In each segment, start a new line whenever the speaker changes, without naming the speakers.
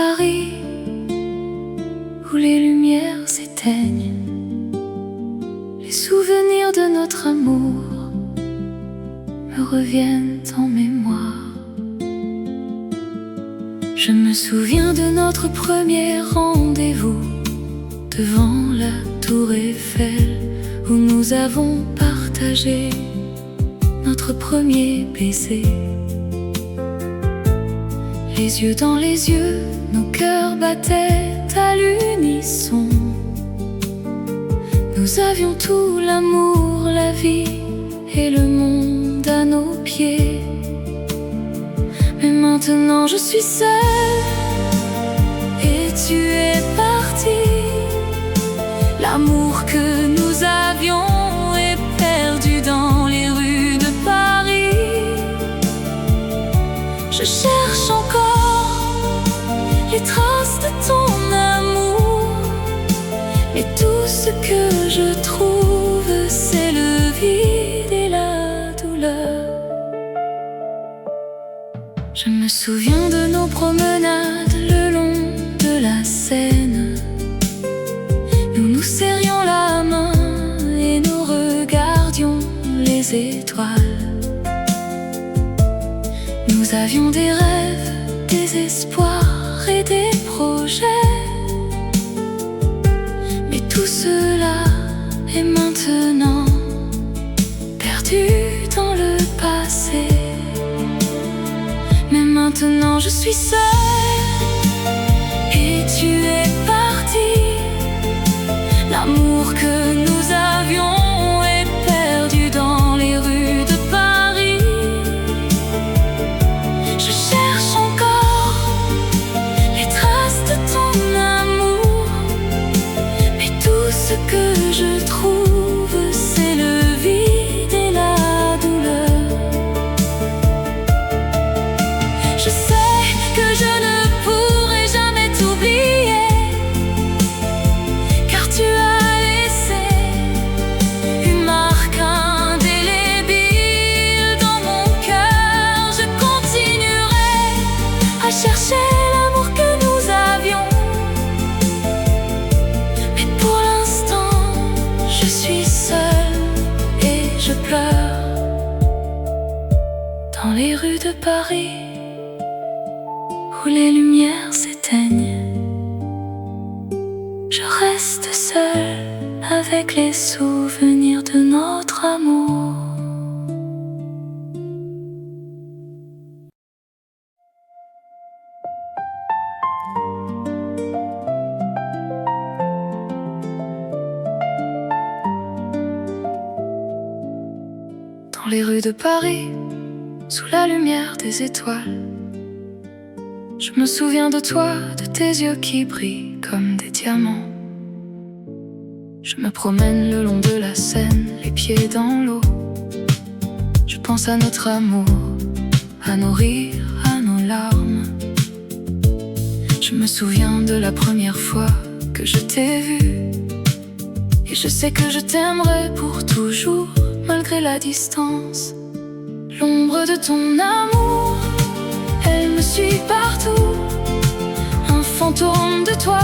Paris, où les lumières s'éteignent, les souvenirs de notre amour me reviennent en mémoire. Je me souviens de notre premier rendez-vous devant la tour Eiffel, où nous avons partagé notre premier baiser. Les yeux dans les yeux, nos cœurs battaient à l'unisson. Nous avions tout, l'amour, la vie et le monde à nos pieds. Mais maintenant je suis seule et tu es parti. L'amour que nous avions est perdu dans les rues de Paris. Je cherche encore les traces de ton amour, mais tout ce que je trouve, c'est le vide et la douleur. Je me souviens de nos promenades le long de la Seine. Nous nous serrions la main et nous regardions les étoiles. Nous avions des rêves, des espoirs et des projets. Mais tout cela est maintenant perdu dans le passé. Mais maintenant je suis seule et tu es parti. L'amour que nous avions est perdu dans les rues de Paris. Je cherche encore les traces de ton amour, mais tout ce que je trouve, c'est le vide et la douleur. Je sais que je ne pourrai jamais t'oublier, car tu as laissé une marque indélébile dans mon cœur. Je continuerai à chercher l'amour que nous avions, mais pour l'instant je suis seule et je pleure dans les rues de Paris, où les lumières s'éteignent. Je reste seule avec les souvenirs de notre amour. Dans les rues de Paris, sous la lumière des étoiles, je me souviens de toi, de tes yeux qui brillent comme des diamants. Je me promène le long de la Seine, les pieds dans l'eau. Je pense à notre amour, à nos rires, à nos larmes. Je me souviens de la première fois que je t'ai vu, et je sais que je t'aimerai pour toujours, malgré la distance. L'ombre de ton amour, elle me suit partout. Un fantôme de toi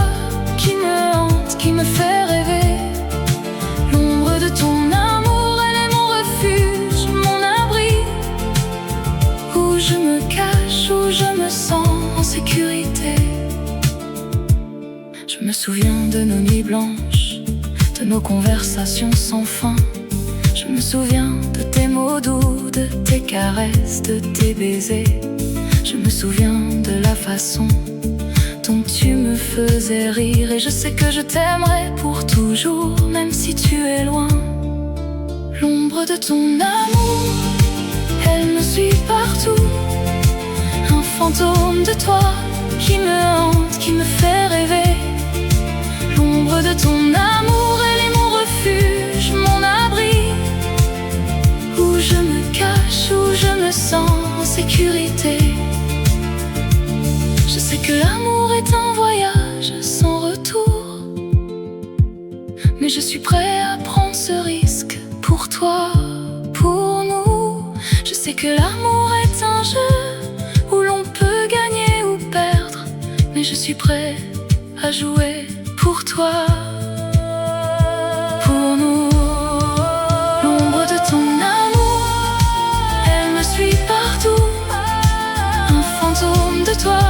qui me hante, qui me fait rêver. L'ombre de ton amour, elle est mon refuge, mon abri, où je me cache, où je me sens en sécurité. Je me souviens de nos nuits blanches, de nos conversations sans fin. Je me souviens de tes mots doux, de tes caresses, de tes baisers. Je me souviens de la façon dont tu me faisais rire, et je sais que je t'aimerai pour toujours, même si tu es loin. L'ombre de ton amour, elle me suit partout. Un fantôme de toi qui me hante, qui me fait rêver. L'ombre de ton amour, elle est mon refuge, mon abri, où je me cache, où je me sens en sécurité. Je sais que l'amour est un voyage sans retour, mais je suis prêt à prendre ce risque pour toi, pour nous. Je sais que l'amour est un jeu où l'on peut gagner ou perdre, mais je suis prêt à jouer pour toi, pour nous. L'ombre de ton amour, elle me suit partout. Un fantôme de toi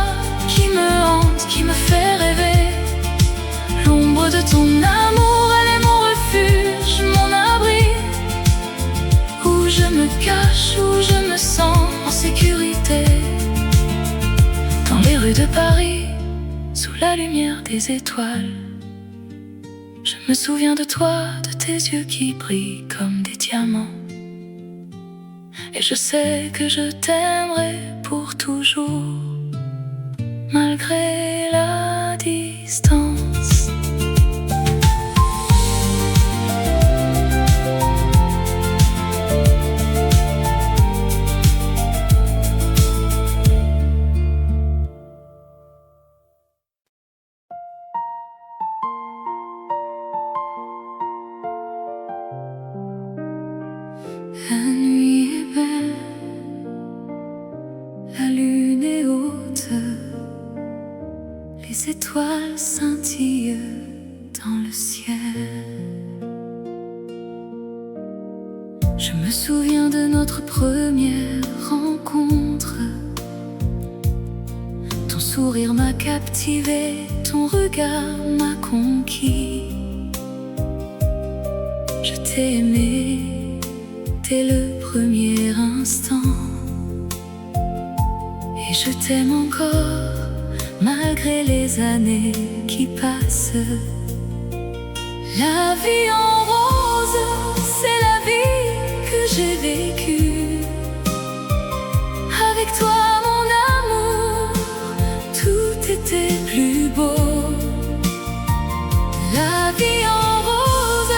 qui me hante, qui me fait rêver. L'ombre de ton amour, elle est mon refuge, mon abri, où je me cache, où je me sens en sécurité. Dans les rues de Paris, sous la lumière des étoiles, je me souviens de toi, de tes yeux qui brillent comme des diamants. Et je sais que je t'aimerai pour toujours, malgré la distance. La nuit est belle, la lune est haute, les étoiles scintillent dans le ciel. Je me souviens de notre première rencontre. Ton sourire m'a captivé, ton regard m'a conquis. Je t'ai aimé dès le premier instant, et je t'aime encore malgré les années qui passent. La vie en rose, c'est la vie que j'ai vécue. Avec toi mon amour, tout était plus beau. La vie en rose,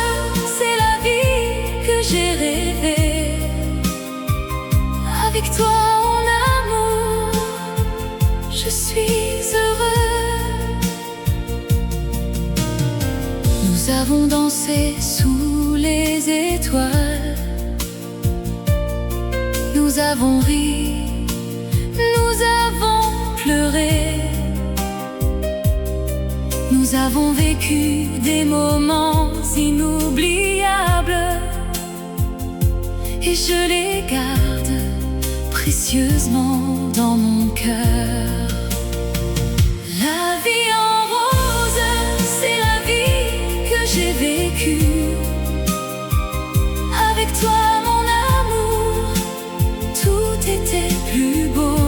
c'est la vie que j'ai rêvée. Avec toi mon amour, je suis heureux. Nous avons dansé sous les étoiles, nous avons ri, nous avons pleuré. Nous avons vécu des moments inoubliables, et je les garde précieusement dans mon cœur. La vie en rose, c'est la vie que j'ai vécue. Avec toi mon amour, tout était plus beau.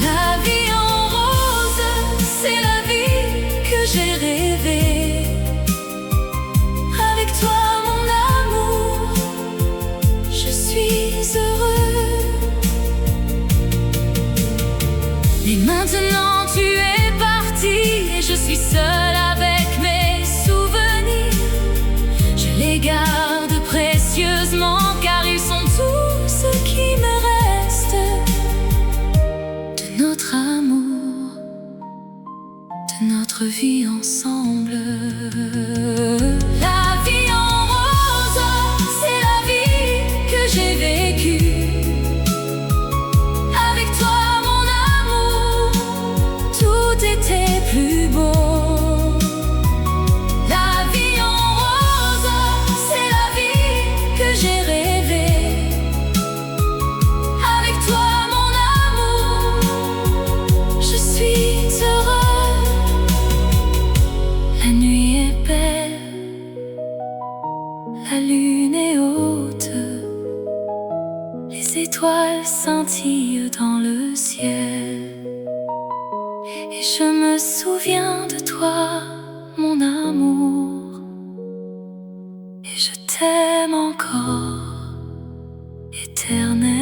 La vie en rose, c'est la vie que j'ai rêvée. Avec toi mon amour, je suis heureux. Et maintenant tu es parti, et je suis seule avec mes souvenirs. Je les garde précieusement, car ils sont tout ce qui me reste de notre amour, de notre vie ensemble. La vie en rose, c'est la vie que j'ai vécue. Avec toi mon amour, tout était plus beau. La vie en rose, c'est la vie que j'ai rêvée. Avec toi mon amour, je suis heureux. La nuit est belle, la lune est haute, les étoiles scintillent dans le ciel. Et je me souviens de toi, mon amour, et je t'aime encore éternellement.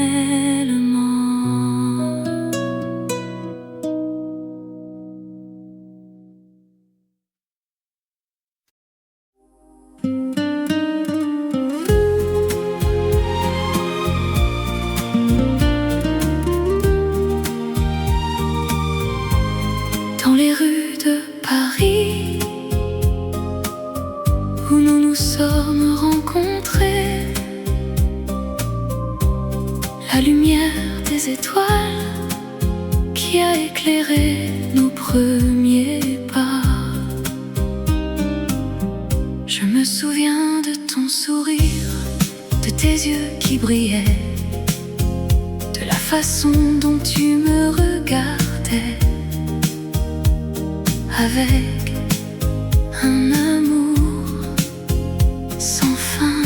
Dans les rues de Paris, où nous nous sommes rencontrés, la lumière des étoiles qui qui a éclairé nos premiers pas. Je me souviens de ton sourire, de tes yeux qui brillaient, de la façon dont tu me regardais, avec un amour sans fin.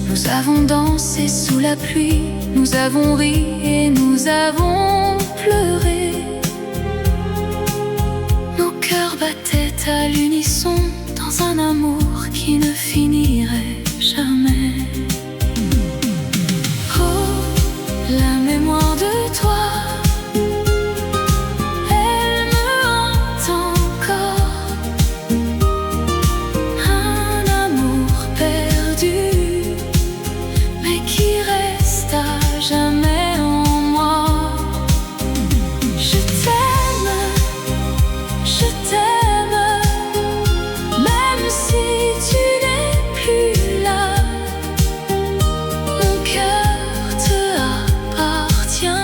Nous avons dansé sous la pluie, nous avons ri et nous avons pleuré. Nos cœurs battaient à l'unisson dans un amour qui ne finirait jamais. Oh, la mémoire de toi, elle me hante encore. Un amour perdu, mais qui reste à jamais en moi. Je t'aime, même si tu n'es plus là. Mon cœur te appartient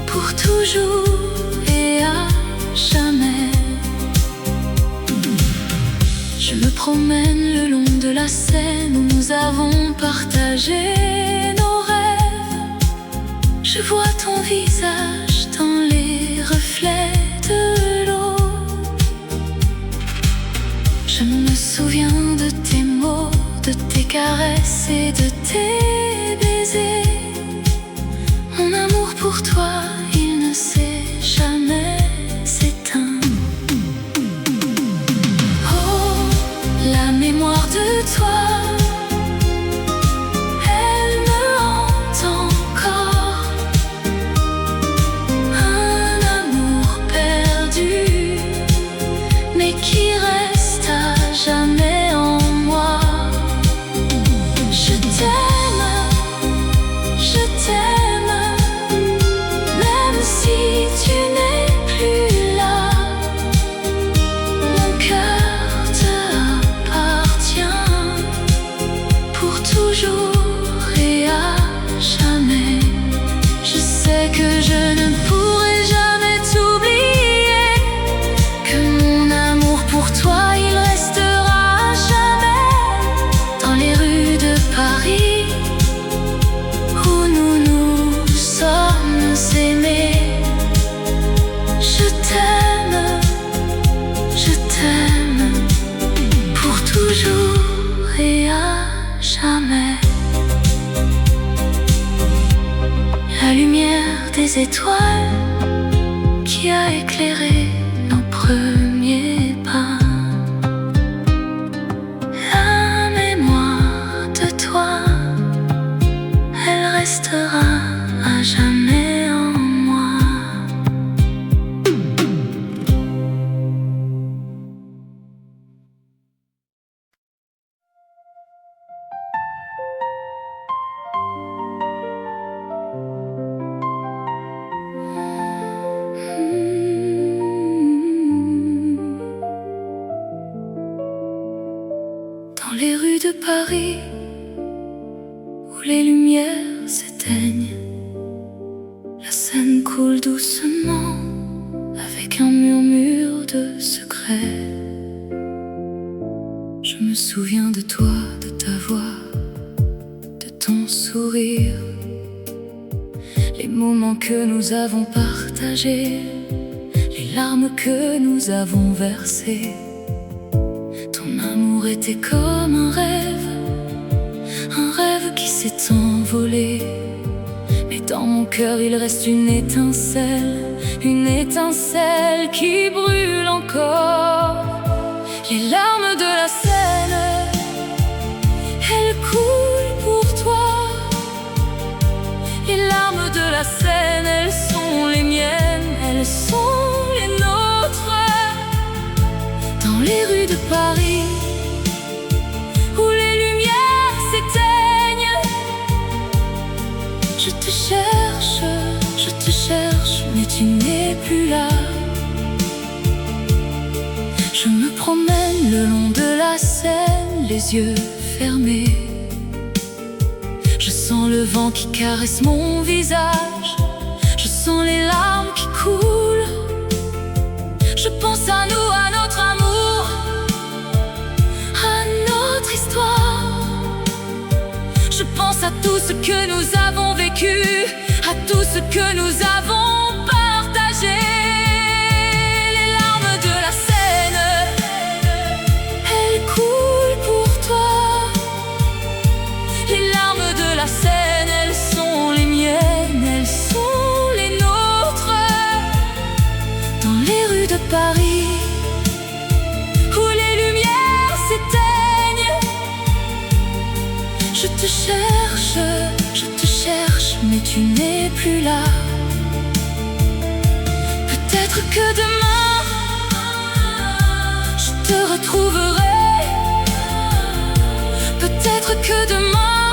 pour toujours et à jamais. Je me promène le long de la Seine où nous avons partagé nos rêves. Je vois ton visage dans les reflets de l'eau. Je me souviens de tes mots, de tes caresses et de tes baisers. Mon amour pour toi, il ne s'est jamais éteint. Oh, la mémoire de toi, elle me hante encore. Un amour perdu, mais qui reste à jamais en moi. Je t'aime, même si tu n'es plus là. Mon cœur te appartient pour toujours et à jamais. Je sais que je ne pourrai jamais t'oublier, que mon amour pour toi, il restera à jamais dans les rues de Paris où nous nous sommes aimés. Je t'aime pour toujours et à jamais. La lumière des étoiles qui a éclairé nos premiers pas. La mémoire de toi, elle restera à jamais en moi. Dans les rues de Paris où les lumières s'éteignent, la Seine coule doucement avec un murmure de secret. Je me souviens de toi, de ta voix, de ton sourire, les moments que nous avons partagés, les larmes que nous avons versées. Ton amour était comme un rêve qui s'est envolé. Mais dans mon cœur il reste une étincelle qui brûle encore. Les larmes de la Seine, elles coulent pour toi. Les larmes de la Seine, elles sont les miennes, elles sont les nôtres. Dans les rues de Paris où les lumières s'éteignent, je te cherche, mais tu n'es plus là. Je me promène le long de la Seine, les yeux fermés. Je sens le vent qui caresse mon visage, je sens les larmes qui coulent. Je pense à nous, à notre amour, à notre histoire. Je pense à tout ce que nous avons vécu, à tout ce que nous avons partagé. Les larmes de la Seine, elles coulent pour toi. Les larmes de la Seine, elles sont les miennes, elles sont les nôtres. Dans les rues de Paris, où les lumières s'éteignent, je te cherche, mais tu n'es plus là. Peut-être que demain, je te retrouverai. Peut-être que demain,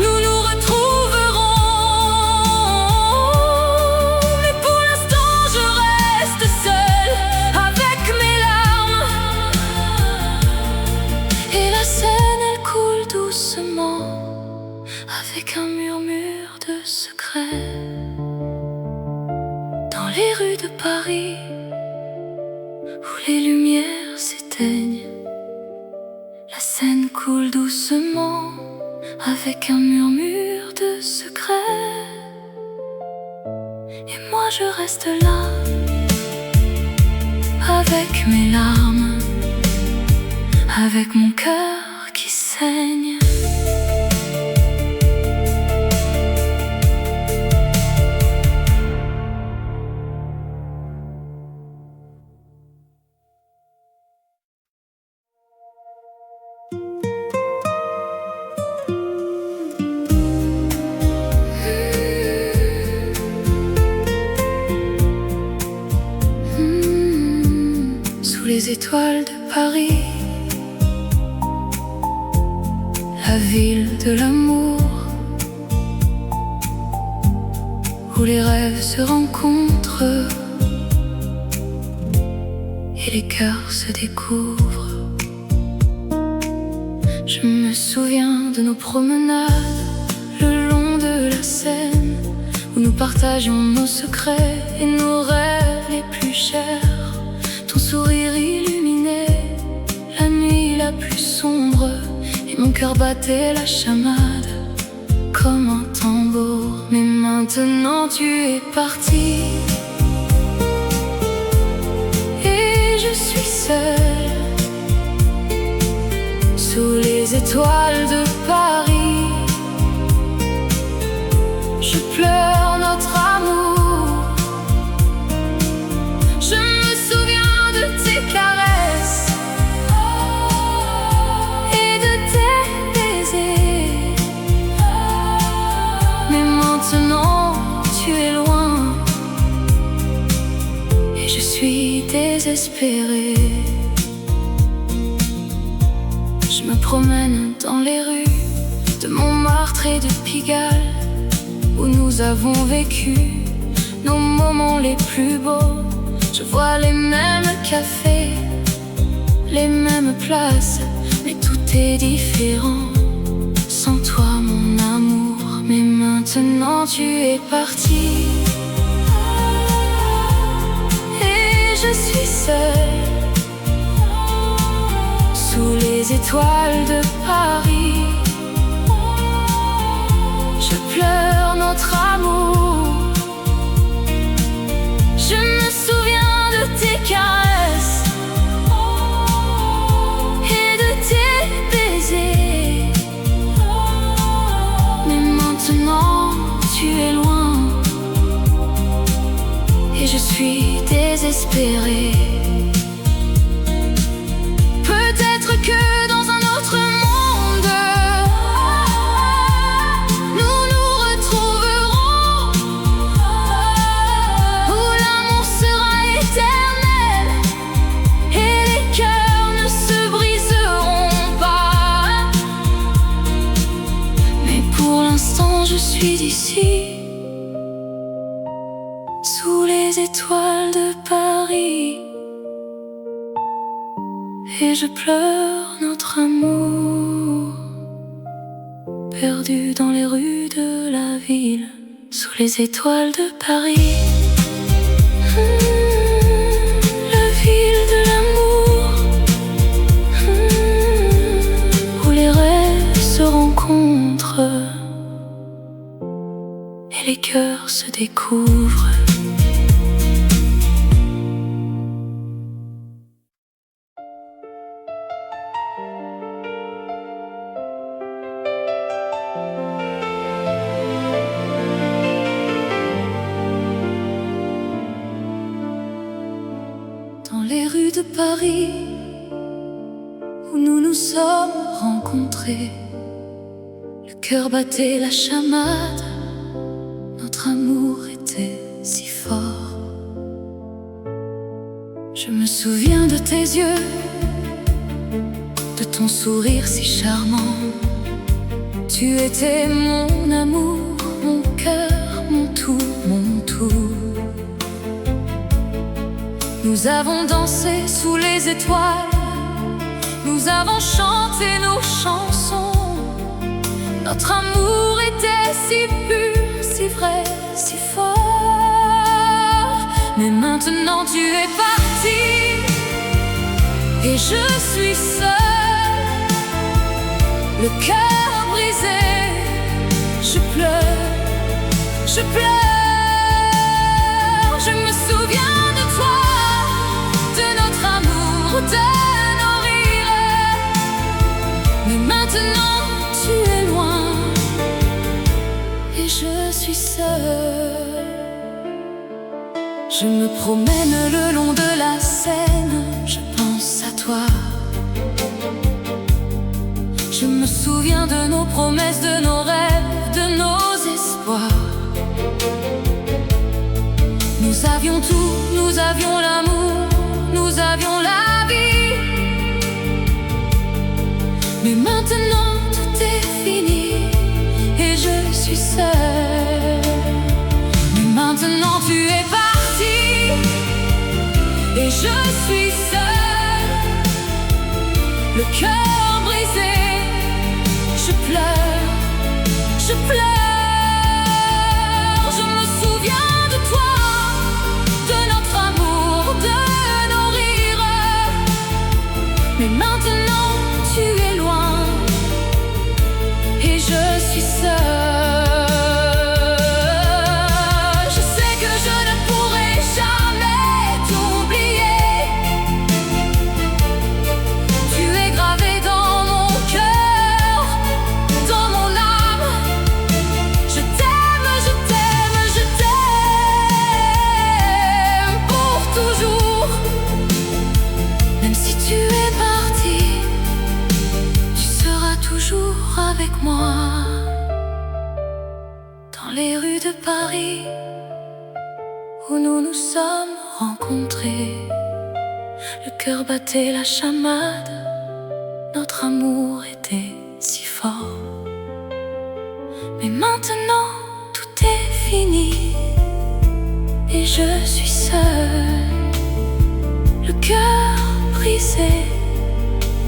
nous nous retrouverons. Mais pour l'instant, je reste seule avec mes larmes. Et la Seine, elle coule doucement, avec un murmure de secret. Dans les rues de Paris, où les lumières s'éteignent, la Seine coule doucement, avec un murmure de secret. Et moi je reste là, avec mes larmes, avec mon cœur qui saigne. Sous les étoiles de Paris, la ville de l'amour, où les rêves se rencontrent et les cœurs se découvrent. Je me souviens de nos promenades le long de la Seine, où nous partagions nos secrets et nos rêves les plus chers. Ton sourire illuminait la nuit la plus sombre, et mon cœur battait la chamade comme un tambour. Mais maintenant tu es parti, et je suis seule sous les étoiles de Paris. Je pleure notre amour, je me souviens de tes caresses et de tes baisers. Mais maintenant tu es loin, et je suis désespérée. Je me promène dans les rues de Montmartre et de Pigalle, où nous avons vécu nos moments les plus beaux. Je vois les mêmes cafés, les mêmes places, mais tout est différent sans toi mon amour. Mais maintenant tu es parti, et je suis seule sous les étoiles de Paris. Je pleure notre amour, je me souviens de tes caresses et de tes baisers. Mais maintenant tu es loin, et je suis désespérée. Peut-être que dans un autre monde, nous nous retrouverons, où l'amour sera éternel et les cœurs ne se briseront pas. Mais pour l'instant je suis d'ici, sous les étoiles de Paris, et je pleure notre amour. perdu dans les rues de la ville, sous les étoiles de Paris. La ville de l'amour, où les rêves se rencontrent et les cœurs se découvrent. Dans les rues de Paris, où nous nous sommes rencontrés, le cœur battait la chamade, notre amour était si fort. Je me souviens de tes yeux, de ton sourire si charmant. Tu étais mon amour, mon cœur, mon tout, mon tout. Nous avons dansé sous les étoiles, nous avons chanté nos chansons. Notre amour était si pur, si vrai, si fort. Mais maintenant tu es parti et je suis seule, le cœur brisé. Je pleure, je pleure. Je me souviens de toi, de notre amour, de nos rires. Mais maintenant tu es loin et je suis seule. Je me promène le long de la Seine, je pense à toi. Je me souviens de nos promesses, de nos rêves, de nos espoirs. Nous avions tout, nous avions l'amour, nous avions la vie. Mais maintenant tout est fini et je suis seule. Mais maintenant tu es parti et je suis seule, le cœur brisé. Je pleure, je pleure. Je me souviens de toi, de notre amour, de nos rires. Mais maintenant tu es loin et je suis seule. Je sais que je ne pourrai jamais t'oublier. Tu es gravé dans mon cœur, dans mon âme. Je t'aime, je t'aime, je t'aime pour toujours. Même si tu es parti, tu seras toujours avec moi. Dans les rues de Paris, où nous nous sommes rencontrés, le cœur battait la chamade, notre amour était si fort. Mais maintenant tout est fini et je suis seule, le cœur brisé.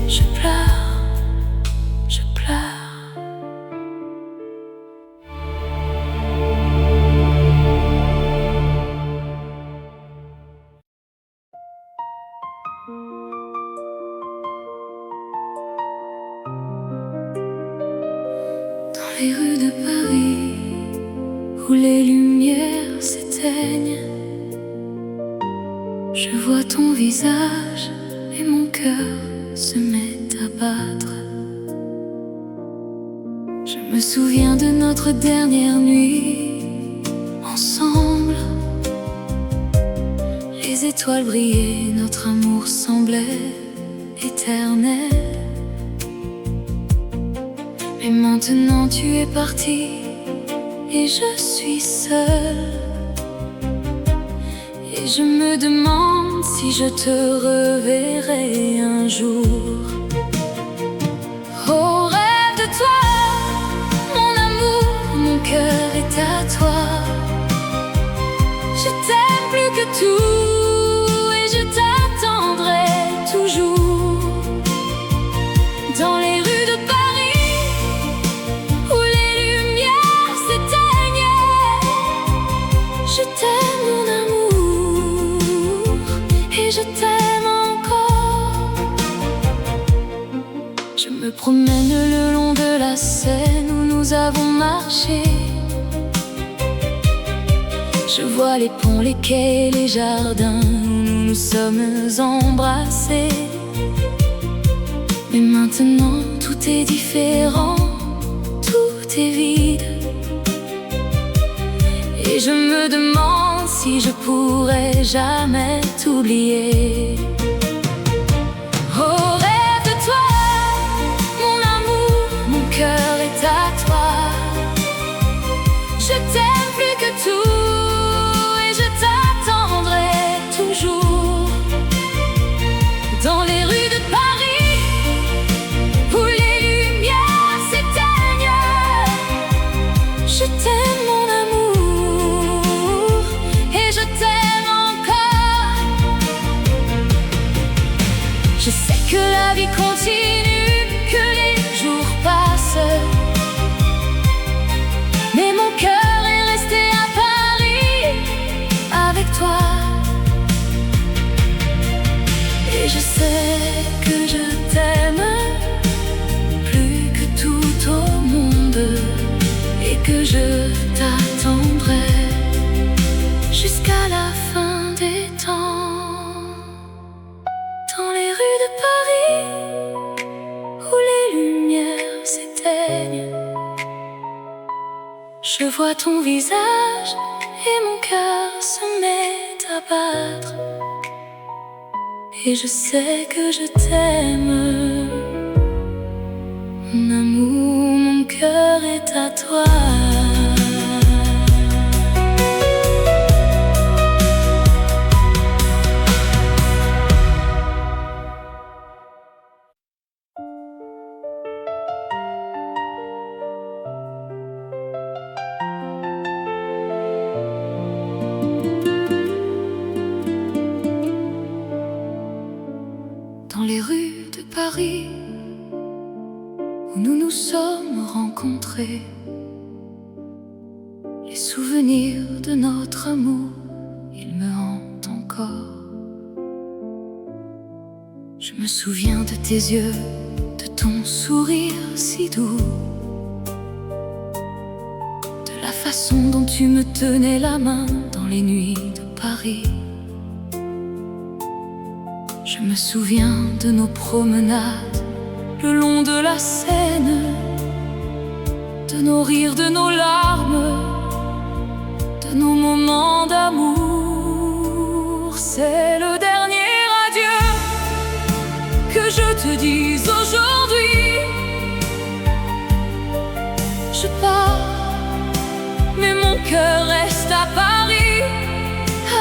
Je pleure, je pleure. Dans les rues de Paris, où les lumières s'éteignent, je vois ton visage et mon cœur se met à battre. Je me souviens de notre dernière nuit ensemble. Les étoiles brillaient, notre amour semblait éternel. Mais maintenant tu es parti et je suis seule. Et je me demande si je te reverrai un jour. Oh, rêve de toi, mon amour, mon cœur est à toi. Je t'aime plus que tout et je t'attendrai toujours. Dans les rues de Paris, où nous avons marché. Je vois les ponts, les quais, les jardins où nous nous sommes embrassés. Mais maintenant tout est différent, tout est vide. Et je me demande si je pourrais jamais t'oublier. Oh, rêve de toi, mon amour, mon cœur est à toi. Je t'aime plus que tout et je t'attendrai toujours. Dans les rues de Paris, où les lumières s'éteignent, je t'aime mon amour et je t'aime encore. Je sais que la vie continue, que les jours passent, mais mon cœur est resté à Paris avec toi. Et je sais que je t'aime plus que tout au monde et que je t'attendrai jusqu'à la fin des temps. Dans les rues de Paris, où les lumières s'éteignent, je vois ton visage et mon cœur se met à battre. Et je sais que je t'aime, mon amour, mon cœur est à toi. Dans les rues de Paris, où nous nous sommes rencontrés, les souvenirs de notre amour, ils me hantent encore. Je me souviens de tes yeux, de ton sourire si doux, de la façon dont tu me tenais la main dans les nuits de Paris. Je me souviens de nos promenades le long de la Seine, de nos rires, de nos larmes, de nos moments d'amour. C'est le dernier adieu que je te dise aujourd'hui. Je pars, mais mon cœur reste à Paris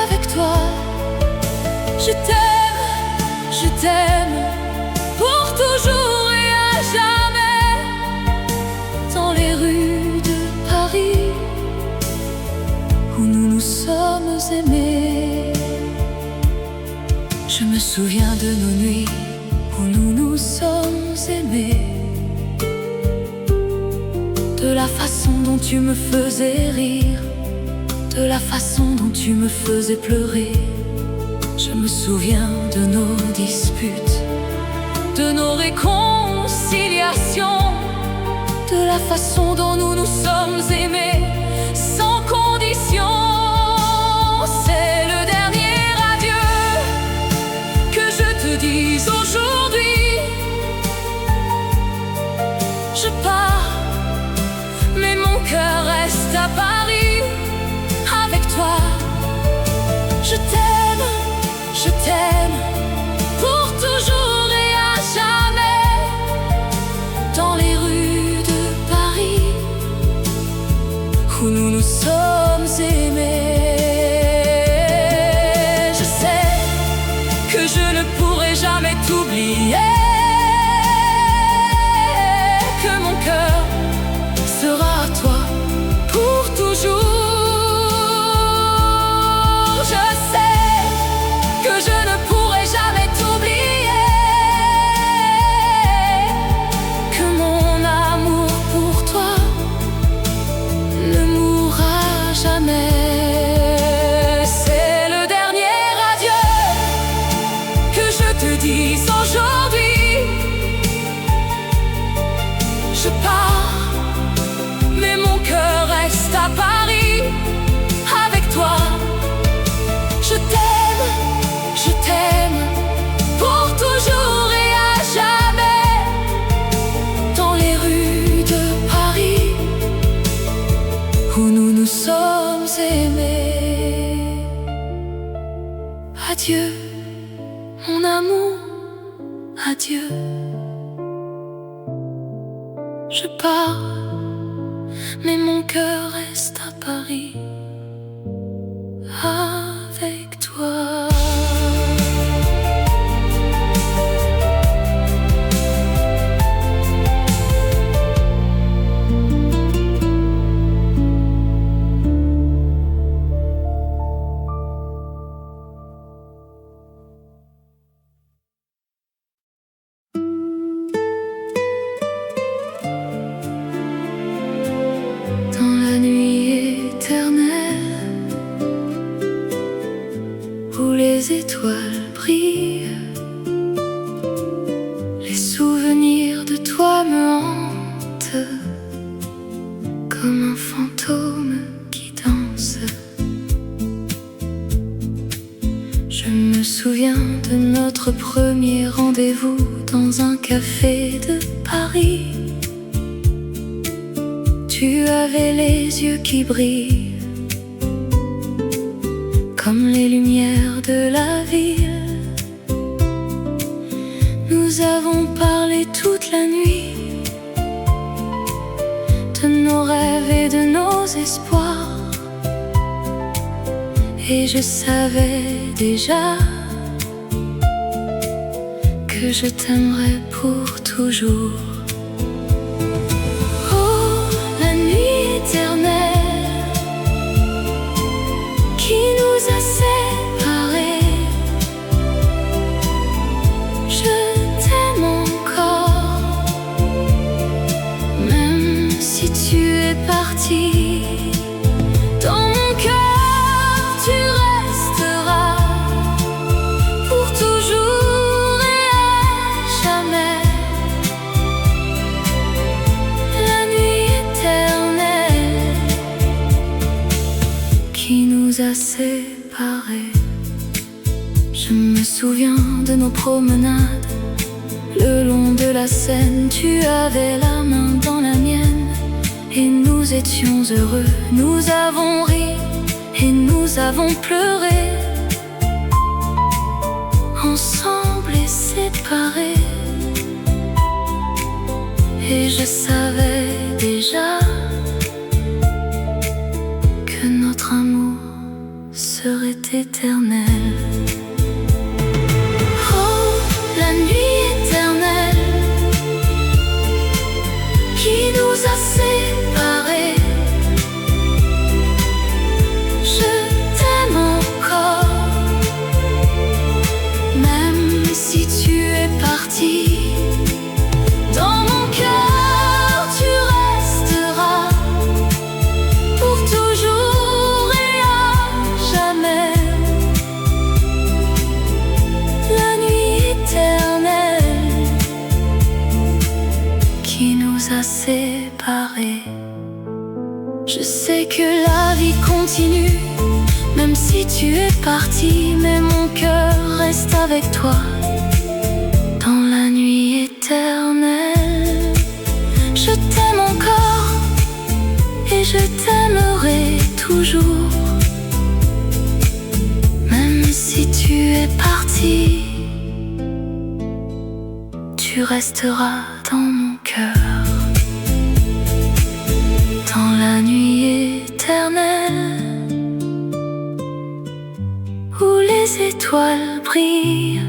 avec toi. Je t'aime pour toujours et à jamais. Dans les rues de Paris, où nous nous sommes aimés. Je me souviens de nos nuits où nous nous sommes aimés, de la façon dont tu me faisais rire, de la façon dont tu me faisais pleurer. Je me souviens de nos disputes, de nos réconciliations, de la façon dont nous nous sommes aimés sans condition. C'est le dernier adieu que je te dise aujourd'hui. Je pars, mais mon cœur reste à Paris avec toi. Je t'aime pour toujours et à jamais. Dans les rues de Paris, où nous nous sommes aimés. Je sais que je ne pourrai jamais t'oublier, que mon cœur sera à toi pour toujours. Je sais que je ne pourrai jamais t'oublier, que mon amour pour toi ne mourra jamais. C'est le dernier adieu que je te dis aujourd'hui. Adieu, mon amour, adieu. Je pars, mais mon cœur reste à Paris avec toi. Les étoiles brillent, les souvenirs de toi me hantent comme un fantôme qui danse. Je me souviens de notre premier rendez-vous dans un café de Paris. Tu avais les yeux qui brillent comme les lumières de la ville. Nous avons parlé toute la nuit de nos rêves et de nos espoirs, et je savais déjà que je t'aimerais pour toujours. Oh, la nuit éternelle qui nous a séparés, je t'aime encore, même si tu es parti. Dans mon cœur, tu resteras pour toujours et à jamais. La nuit éternelle qui nous a séparés. Je me souviens de nos promenades le long de la Seine. Tu avais la main dans la mienne et nous étions heureux. Nous avons ri et nous avons pleuré, ensemble et séparés. Et je savais déjà que notre amour serait éternel. Oh, la nuit éternelle qui nous a séparés, je t'aime encore, même si tu es parti. Dans mon cœur, tu resteras pour toujours et à jamais. La nuit éternelle qui nous a séparés. Je sais que la vie continue, même si tu es parti, mais mon cœur reste avec toi. Dans la nuit éternelle, je t'aime encore et je t'aimerai toujours. Même si tu es parti, tu resteras dans mon cœur. Dans la nuit éternelle où les étoiles brillent,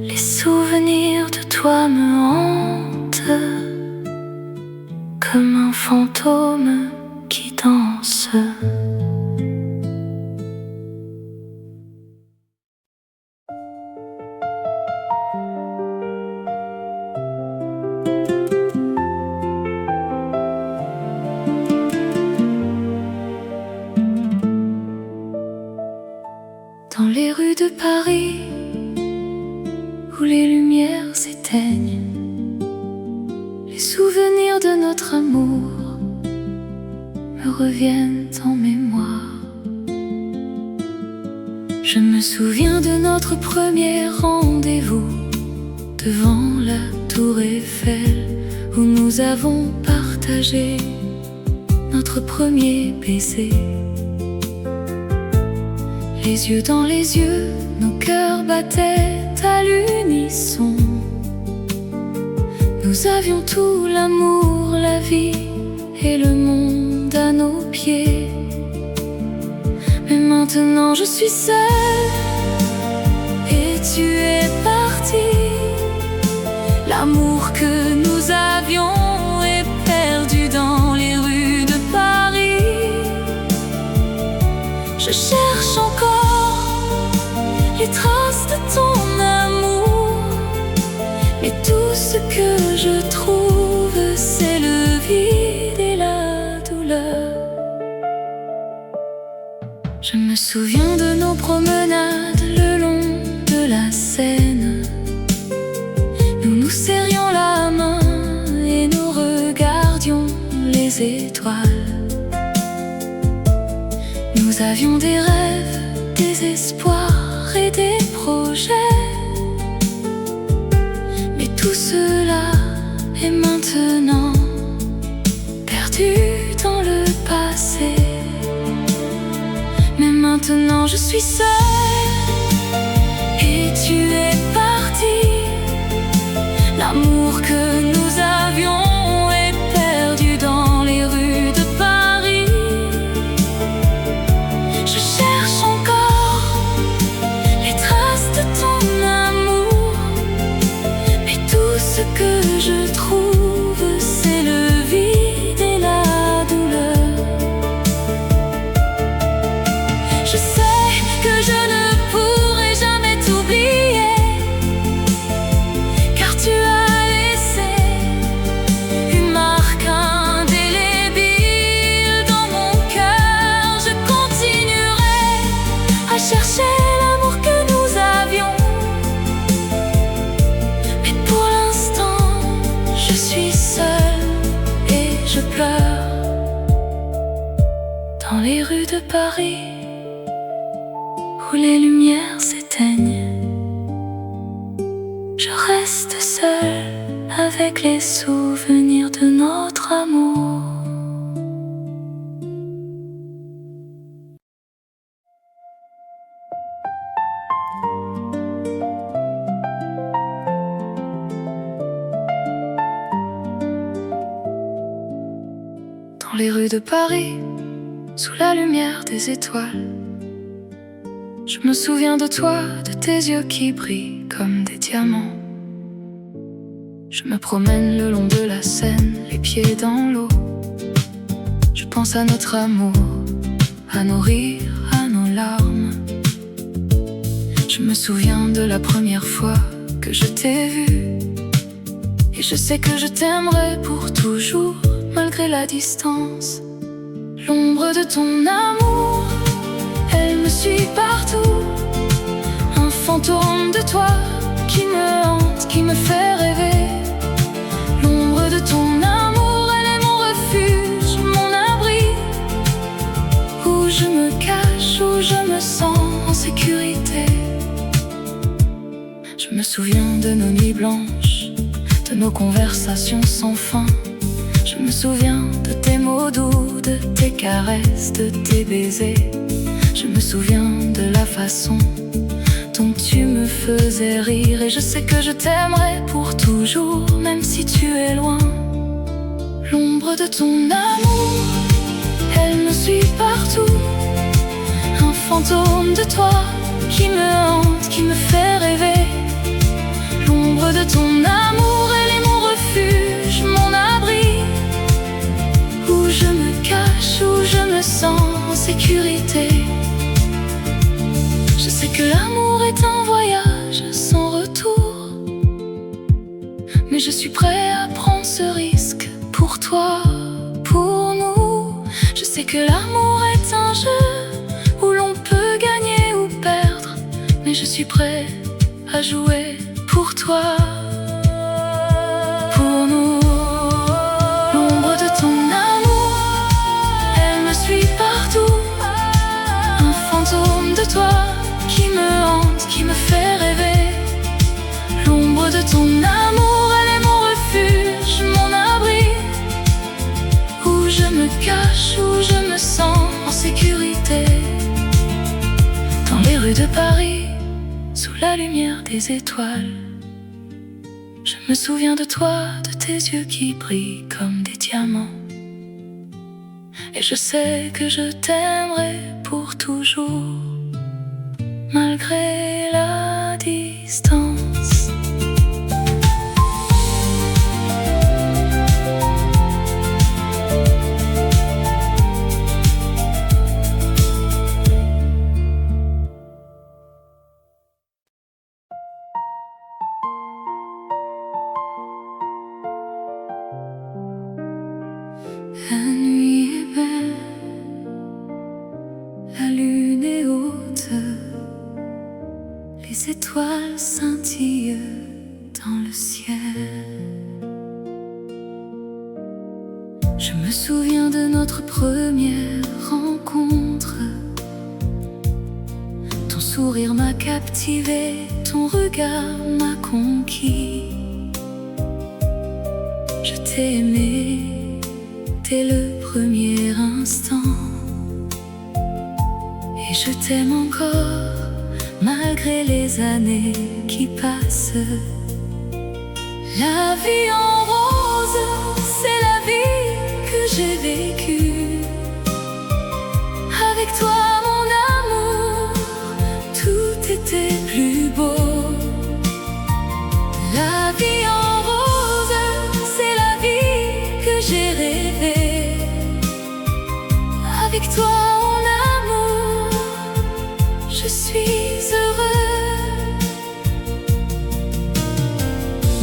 les souvenirs de toi me hantent comme un fantôme qui danse. Dans les rues de Paris où les lumières s'éteignent, les souvenirs de notre amour me reviennent en mémoire. Je me souviens de notre premier rendez-vous devant la tour Eiffel, où nous avons partagé notre premier baiser. Les yeux dans les yeux, nos cœurs battaient à l'unisson. Nous avions tout, l'amour, la vie et le monde à nos pieds. Mais maintenant je suis seule et tu es parti. L'amour que nous avions est perdu dans les rues de Paris. Je cherche encore les traces de ton amour, mais tout ce que je trouve, c'est le vide et la douleur. Je me souviens de nos promenades le long de la Seine. Nous nous serrions la main et nous regardions les étoiles. Nous avions des rêves, des espoirs et des projets. Mais tout cela est maintenant perdu dans le passé. Mais maintenant je suis seule et tu es parti. L'amour que nous avions est perdu dans les rues de Paris. Je cherche encore les traces de ton amour, mais tout ce que je trouve, c'est le vide et la douleur. Je sais que je ne pourrai jamais t'oublier, car tu as laissé une marque indélébile dans mon cœur. Je continuerai à chercher l'amour que nous avions, mais pour l'instant je suis seule et je pleure dans les rues de Paris où les lumières s'éteignent. Je reste seule avec les souvenirs de notre amour. Dans les rues de Paris, sous la lumière des étoiles, je me souviens de toi, de tes yeux qui brillent comme des diamants. Je me promène le long de la Seine, les pieds dans l'eau. Je pense à notre amour, à nos rires, à nos larmes. Je me souviens de la première fois que je t'ai vu, et je sais que je t'aimerai pour toujours, malgré la distance. L'ombre de ton amour, elle me suit partout. Un fantôme de toi qui me hante, qui me fait rêver. L'ombre de ton amour, elle est mon refuge, mon abri, où je me cache, où je me sens en sécurité. Je me souviens de nos nuits blanches, de nos conversations sans fin. Je me souviens de tes mots doux, de tes caresses, de tes baisers. Je me souviens de la façon dont tu me faisais rire, et je sais que je t'aimerai pour toujours, même si tu es loin. L'ombre de ton amour, elle me suit partout. Un fantôme de toi qui me hante, qui me fait rêver. L'ombre de ton amour, elle est mon refuge, mon abri, où je me cache, où je me sens en sécurité. Je sais que l'amour est un voyage sans retour, mais je suis prêt à prendre ce risque pour toi, pour nous. Je sais que l'amour est un jeu où l'on peut gagner ou perdre, mais je suis prêt à jouer pour toi, pour nous. L'ombre de ton amour, elle me suit partout. Un fantôme de toi qui me hante, qui me fait rêver. L'ombre de ton amour, elle est mon refuge, mon abri, où je me cache, où je me sens en sécurité. Dans de Paris, sous la lumière des étoiles. Je me souviens de toi, de tes yeux qui brillent comme des diamants. Et je sais que je t'aimerai pour toujours, malgré la distance. La nuit est belle, la lune est haute, les étoiles scintillent dans le ciel. Je me souviens de notre première rencontre. Ton sourire m'a captivé, ton regard m'a conquis. Je t'ai aimé dès le premier instant, et je t'aime encore malgré les années qui passent. La vie en rose, c'est la vie que j'ai vécue. Avec toi mon amour, tout était plus beau. La vie en rose, c'est la vie que j'ai rêvée. Avec toi mon amour, je suis heureux.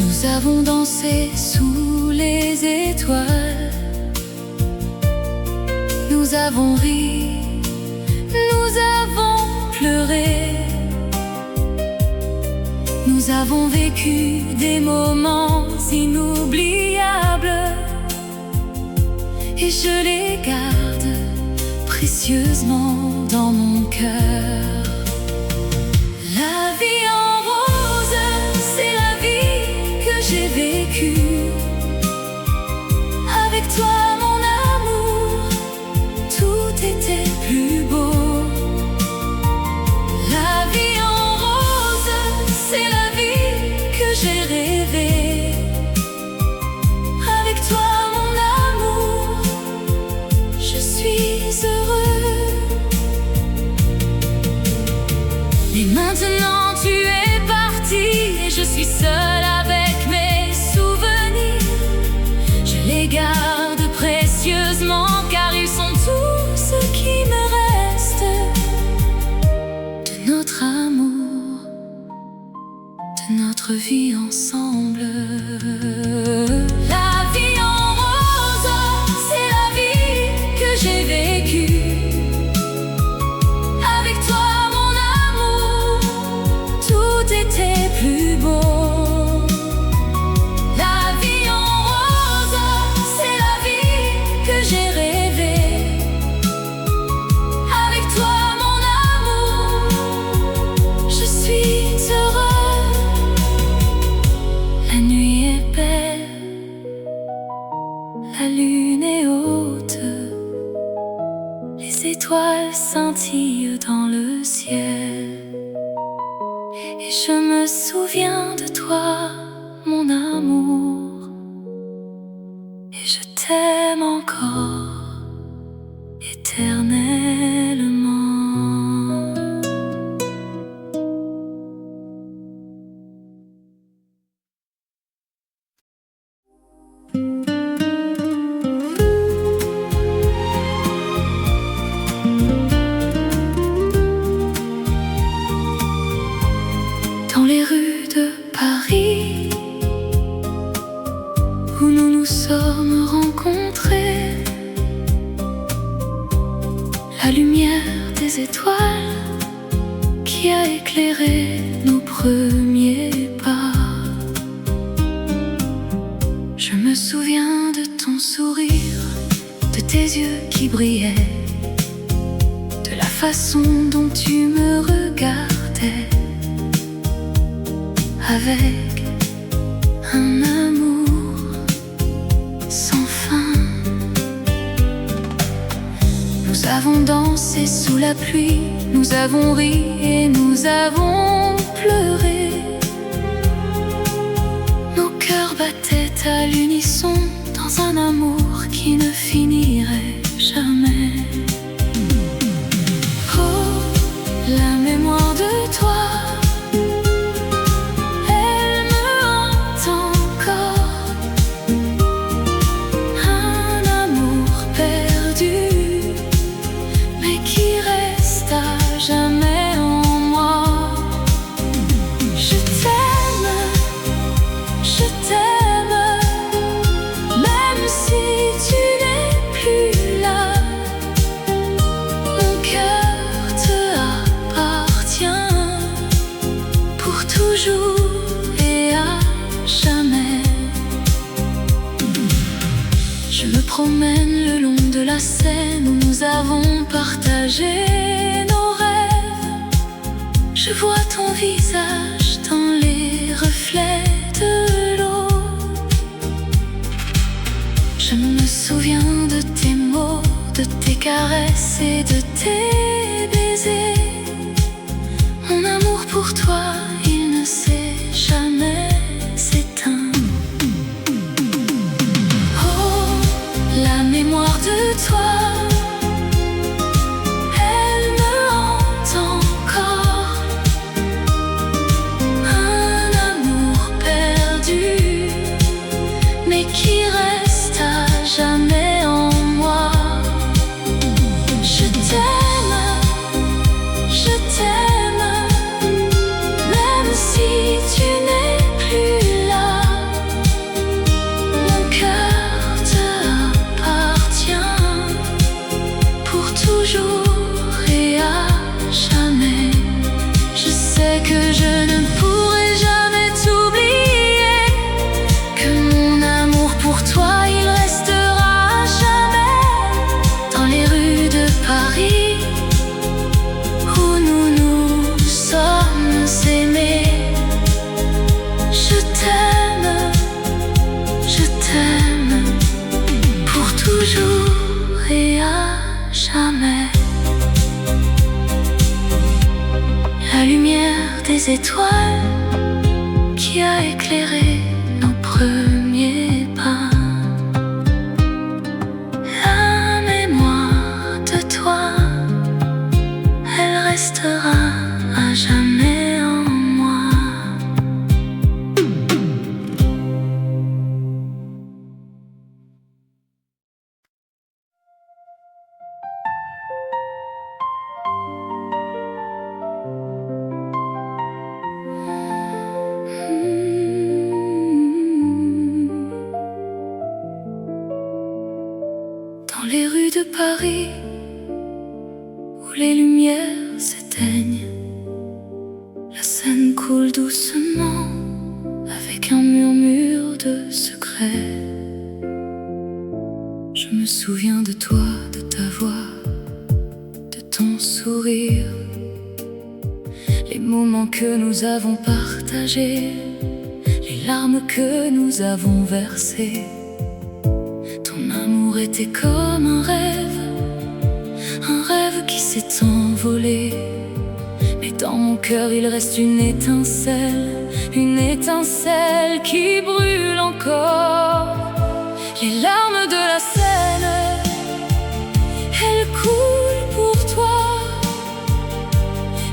Nous avons dansé sous les étoiles. Nous avons ri, nous avons pleuré. Nous avons vécu des moments inoubliables, et je les garde précieusement dans mon cœur. La vie en rose, c'est la vie que j'ai vécue. Avec toi mon amour, tout était plus beau. La vie en rose, c'est la vie que j'ai rêvée. Avec toi mon amour, je suis heureux. Et maintenant tu es parti, et je suis seule avec mes souvenirs. Je les garde précieusement, car ils sont tout ce qui me reste de notre amour, de notre vie ensemble. La vie en rose, c'est la vie que j'ai vécue. Avec toi mon amour, tout était plus beau. La vie en rose, c'est la vie que j'ai rêvée. Avec toi mon amour, je suis heureux. La nuit est belle, la lune est haute, les étoiles scintillent dans le ciel. Et je me souviens de toi, mon amour, et je t'aime encore éternellement. Dans les rues de Paris, où nous nous sommes rencontrés, la lumière des étoiles qui a éclairé nos premiers pas. Je me souviens de ton sourire, de tes yeux qui brillaient, de la façon dont tu me regardais, avec un amour sans fin. Nous avons dansé sous la pluie, nous avons ri et nous avons pleuré. Nos cœurs battaient à l'unisson dans un amour qui ne finirait jamais. Oh, la mémoire de toi, elle me hante encore. Un amour perdu, mais qui reste à jamais en moi. Je t'aime, même si tu n'es plus là. Mon cœur te appartient pour toujours et à jamais. Je me promène le long de la Seine où nous avons partagé nos rêves. Je vois ton visage dans les reflets de l'eau. Je me souviens de tes mots, de tes caresses et de tes baisers. Mon amour pour toi, il ne s'est jamais éteint. Oh, la mémoire de toi, elle me hante encore. Un amour perdu, mais qui reste à jamais en moi. Je t'aime, même si tu n'es plus là. Mon cœur te appartient pour toujours et à jamais. Je sais que je ne pourrai jamais t'oublier, que mon amour pour toi, il restera à jamais dans les rues de Paris où nous nous sommes aimés. Je t'aime pour toujours et à jamais. La lumière des étoiles qui a éclairé nos premiers pas. La mémoire de toi, elle restera à jamais en moi. Dans les rues de Paris où les lumières s'éteignent, la Seine coule doucement avec un murmure de secrets. Je me souviens de toi, de ta voix, de ton sourire, les moments que nous avons partagés, les larmes que nous avons versées. Ton amour était comme un rêve qui s'est envolé. Mais dans mon cœur il reste une étincelle qui brûle encore. Les larmes de la Seine, elles coulent pour toi.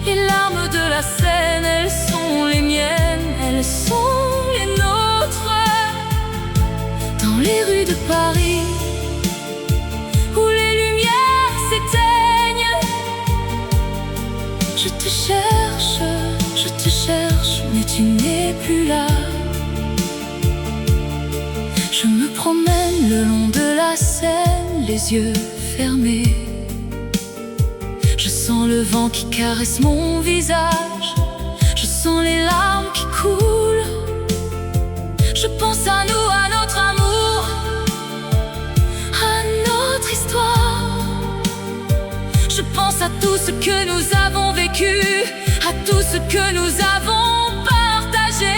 Les larmes de la Seine, elles sont les miennes, elles sont les nôtres. Dans les rues de Paris où les lumières s'éteignent, je te cherche, mais tu n'es plus là. Je me promène le long de la Seine, les yeux fermés. Je sens le vent qui caresse mon visage, je sens les larmes qui coulent. Je pense à nous, à notre amour, à notre histoire. Je pense à tout ce que nous avons vécu, à tout ce que nous avons partagé.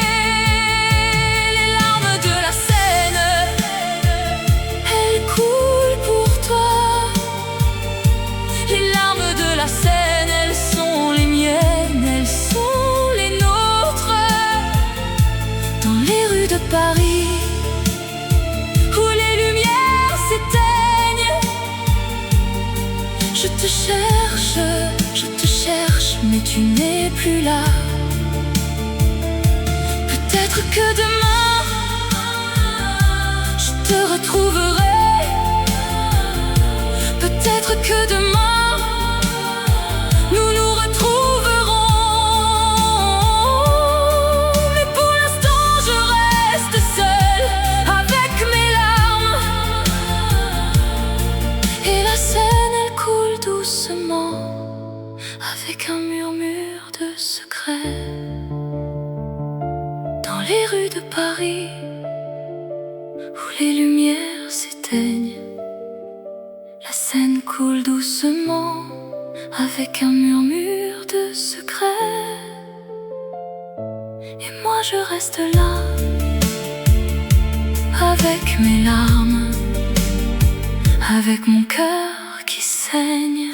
Les larmes de la Seine, elles coulent pour toi. tu n'es plus là. Peut-être que demain je te retrouverai. Peut-être que demain nous nous retrouverons. Mais pour l'instant je reste seule avec mes larmes. Et la Seine elle coule doucement avec un murmure de secret. Dans les rues de Paris où les lumières s'éteignent, la Seine coule doucement avec un murmure de secret. Et moi je reste là avec mes larmes, avec mon cœur qui saigne.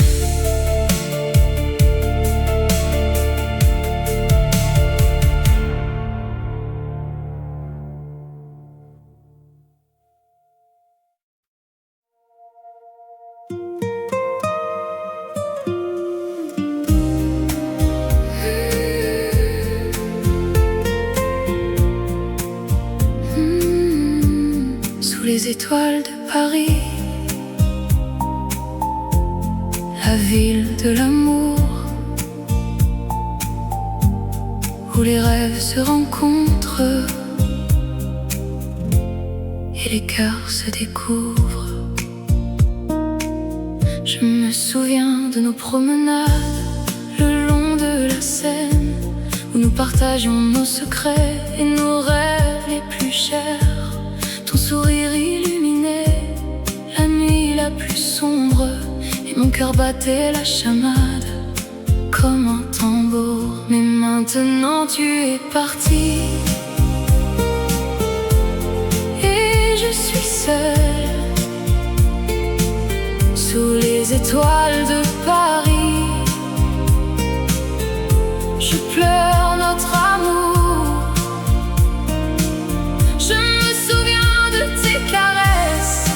Sous les étoiles de Paris, la ville de l'amour, où les rêves se rencontrent et les cœurs se découvrent. Je me souviens de nos promenades le long de la Seine, où nous partagions nos secrets et nos rêves les plus chers. Ton sourire illuminait la nuit la plus sombre, et mon cœur battait la chamade comme un tambour. Mais maintenant tu es parti, et je suis seule sous les étoiles de Paris. Je pleure notre amour. Je me souviens de tes caresses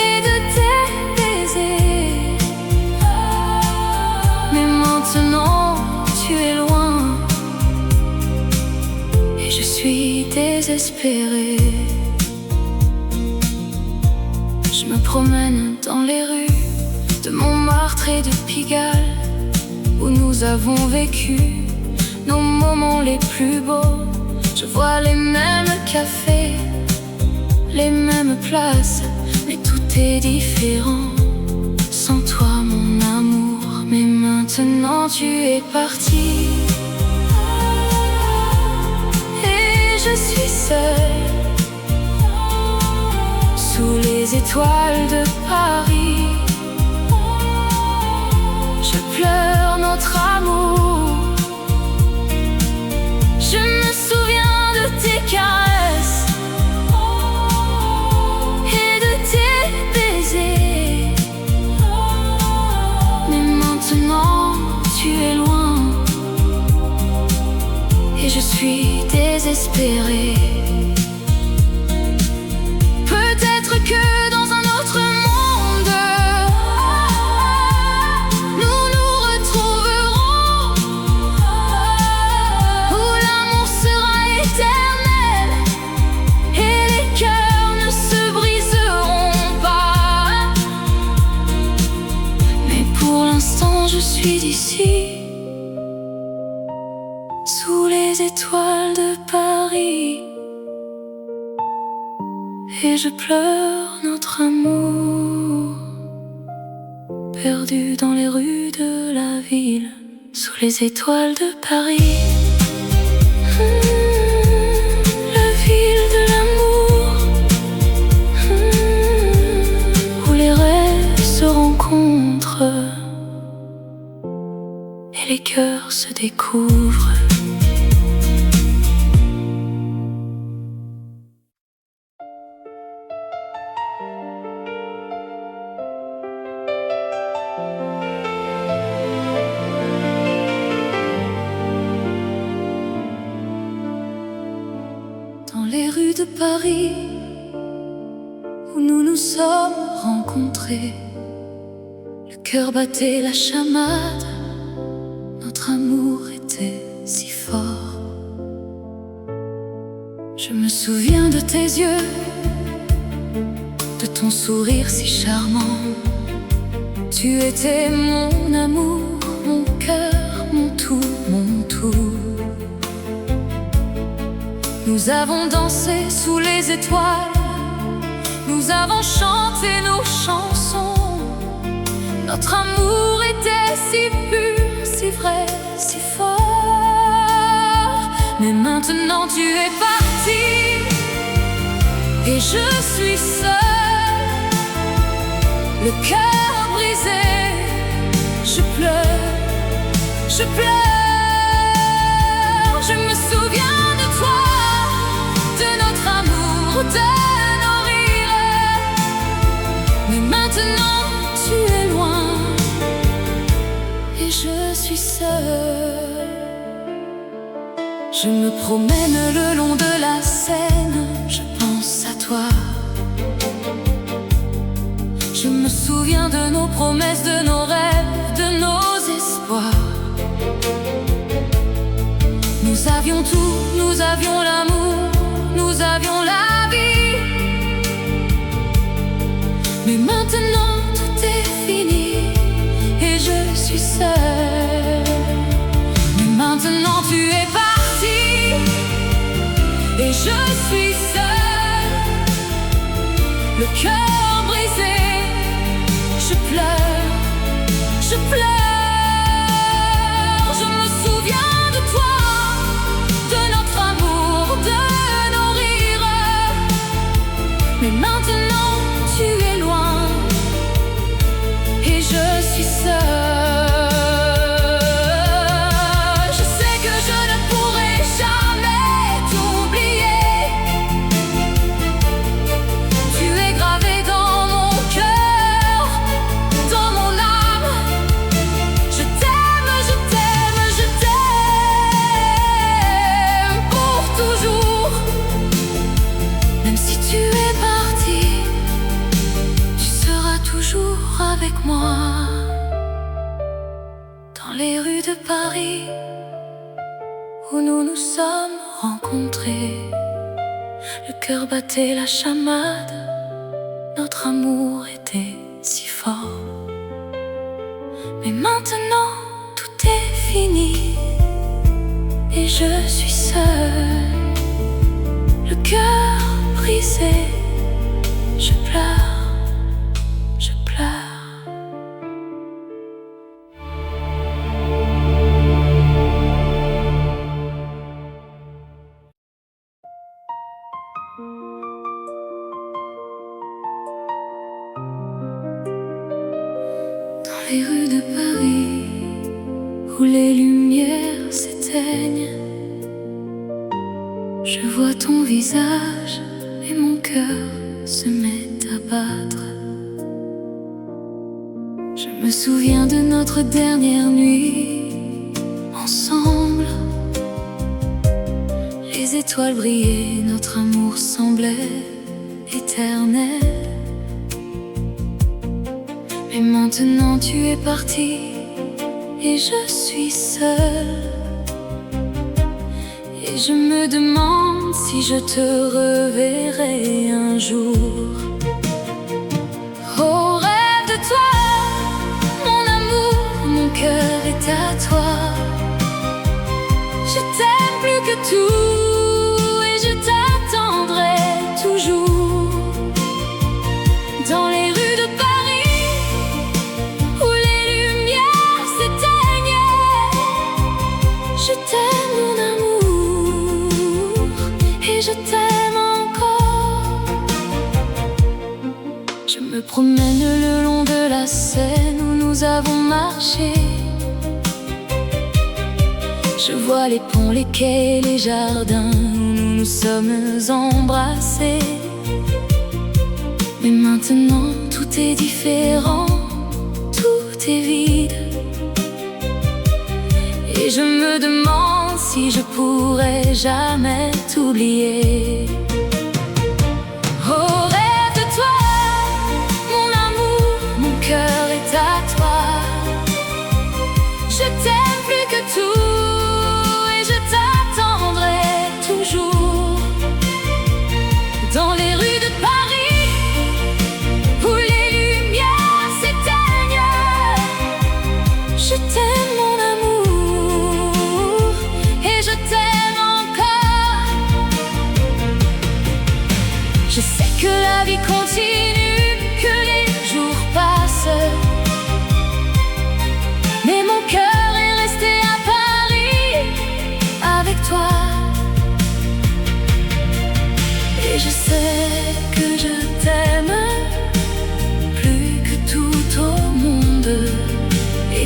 et de tes baisers. Mais maintenant tu es loin, et je suis désespérée. Je me promène dans les rues de Montmartre et de Pigalle, où nous avons vécu nos moments les plus beaux. Je vois les mêmes cafés, les mêmes places, mais tout est différent sans toi mon amour. Mais maintenant tu es parti, et je suis seule sous les étoiles de Paris. Je pleure notre amour. Je me souviens de tes caresses et de tes baisers. Mais maintenant tu es loin, et je suis désespérée. Peut-être que dans un autre monde nous nous retrouverons, où l'amour sera éternel et les cœurs ne se briseront pas. Mais pour l'instant je suis d'ici, sous les étoiles de Paris, et je pleure notre amour, perdu dans les rues de la ville, sous les étoiles de Paris. La ville de l'amour, où les rêves se rencontrent et les cœurs se découvrent. Dans les rues de Paris, où nous nous sommes rencontrés, le cœur battait la chamade ton sourire si charmant. Tu étais mon amour, mon cœur, mon tout, mon tout. Nous avons dansé sous les étoiles, nous avons chanté nos chansons. Notre amour était si pur, si vrai, si fort. Mais maintenant tu es parti et je suis seule, le cœur brisé. Je pleure, je pleure. Je me souviens de toi, de notre amour, de nos rires. Mais maintenant tu es loin et je suis seule. Je me promène le long de la Seine, je pense à toi. Je me souviens de nos promesses, de nos rêves, de nos espoirs. Nous avions tout, nous avions l'amour, nous avions la vie. Mais maintenant tout est fini et je suis seule. Mais maintenant tu es parti et je suis seule, le cœur brisé. Je pleure, je pleure. Je me souviens de toi, de notre amour, de nos rires. Mais maintenant tu es loin et je suis seule. Je sais que je ne pourrai jamais t'oublier. Tu es gravé dans mon cœur, dans mon âme. Je t'aime, je t'aime, je t'aime pour toujours. Même si tu es parti, tu seras toujours avec moi. Dans les rues de Paris où nous nous sommes rencontrés, le cœur battait la chamade, notre amour était si fort. Mais maintenant tout est fini et je suis seule, le cœur brisé. Je pleure, je pleure. Dans les rues de Paris où les lumières s'éteignent, je vois ton visage et mon cœur se met à battre. Je me souviens de notre dernière nuit ensemble. Les étoiles brillaient, notre amour semblait éternel. Mais maintenant tu es parti et je suis seule. Et je me demande si je te reverrai un jour. Oh, rêve de toi, mon amour, mon cœur est à toi. Je t'aime plus que tout et je t'attendrai toujours. Dans les rues de Paris où les lumières s'éteignent, je t'aime mon amour et je t'aime encore. Je me promène le long de la Seine où nous avons marché. Je vois les ponts, les quais, les jardins où nous nous sommes embrassés. Mais maintenant tout est différent, tout est vide. Et je me demande si je pourrai jamais t'oublier. Oh, rêve de toi, mon amour, mon cœur est à toi. Je t'aime plus que tout et je t'attendrai toujours. Dans les rues de Paris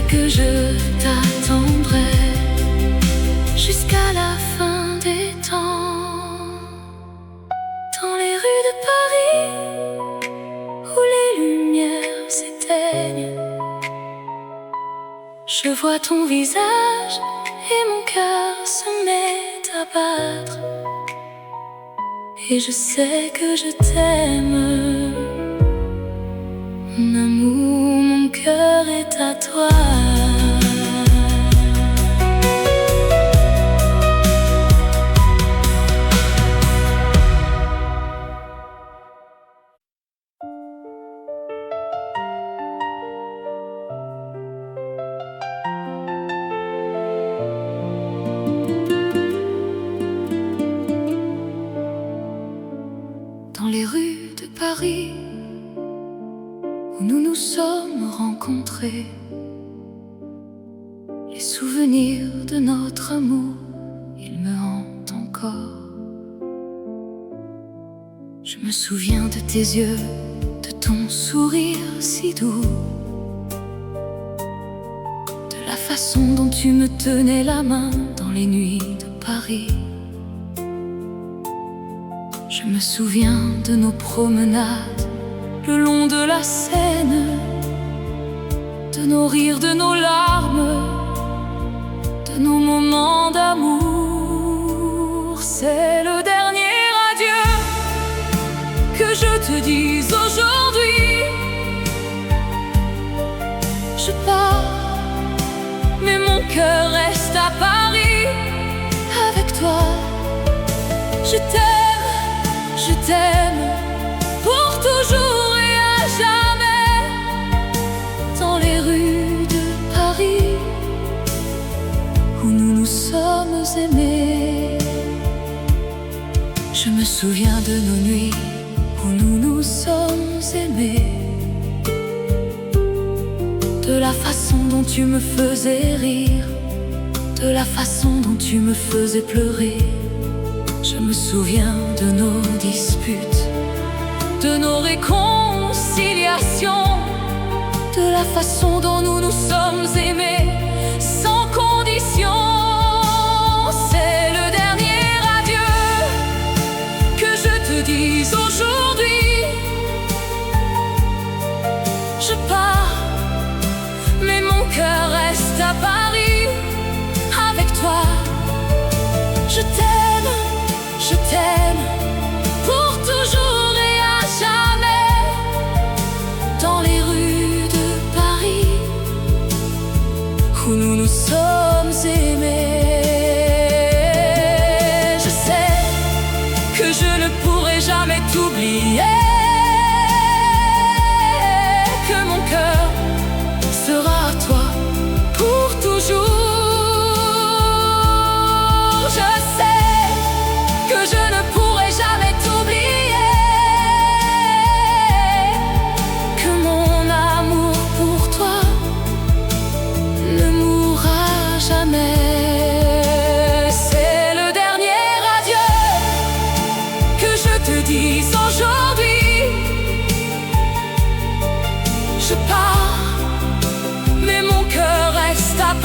que je t'attendrai jusqu'à la fin des temps. Dans les rues de Paris, où les lumières s'éteignent, je vois ton visage et mon cœur se met à battre. Et je sais que je t'aime, mon amour, mon cœur est à toi. Dans les rues de Paris, où nous nous sommes rencontrés, les souvenirs de notre amour, ils me hantent encore. Je me souviens de tes yeux, de ton sourire si doux, de la façon dont tu me tenais la main dans les nuits de Paris. Je me souviens de nos promenades le long de la Seine, de nos rires, de nos larmes, de nos moments d'amour. C'est le dernier adieu que je te dise aujourd'hui. Je pars, mais mon cœur reste à Paris avec toi. Je t'aime pour toujours et à jamais. Dans les rues de Paris, où nous nous sommes aimés. Je me souviens de nos nuits où nous nous sommes aimés, de la façon dont tu me faisais rire, de la façon dont tu me faisais pleurer. Je me souviens de nos disputes, de nos réconciliations, de la façon dont nous nous sommes aimés sans condition. C'est le dernier adieu que je te dise aujourd'hui. Je pars, mais mon cœur reste à Paris avec toi. Je t'aime pour toujours et à jamais. Dans les rues de Paris, où nous nous sommes aimés. Je sais que je ne pourrai jamais t'oublier, que mon cœur sera à toi pour toujours. Je sais que je ne pourrai jamais t'oublier, que mon amour pour toi ne mourra jamais. C'est le dernier adieu que je te dise aujourd'hui. Je pars.